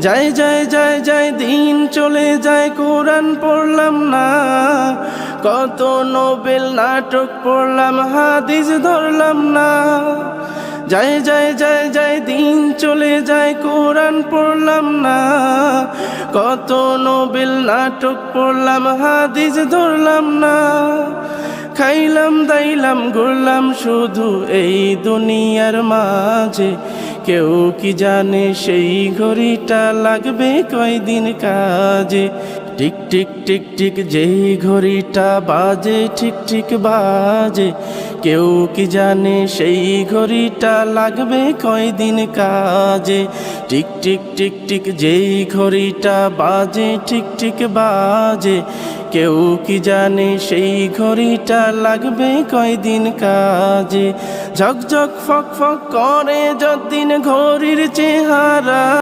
যায় যায় যায় যায় দিন চলে যায়, কোরআন পড়লাম না। কত নোবেল নাটক পড়লাম, হাদিস ধরলাম না। যায় যায় যায় যায় দিন চলে যায়, কোরআন পড়লাম না। কত নোবেল নাটক পড়লাম, হাদিস ধরলাম না। খাইলাম দাইলাম ঘুরলাম শুধু এই দুনিয়ার মাঝে, কেউ কি জানে সেই ঘড়িটা লাগবে কয়দিন কাজে। টিক টিক টিক টিক যেই ঘড়িটা বাজে ঠিক ঠিক বাজে, কেউ কি জানে সেই ঘড়িটা লাগবে কয়দিন কাজে। টিক টিক টিক টিক যেই ঘড়িটা বাজে ঠিক ঠিক বাজে, কেউ কি জানে সেই ঘড়িটা লাগবে কয়দিন কাজে। ঝকঝক ফক ফক করে যতদিন ঘড়ির চেহারা।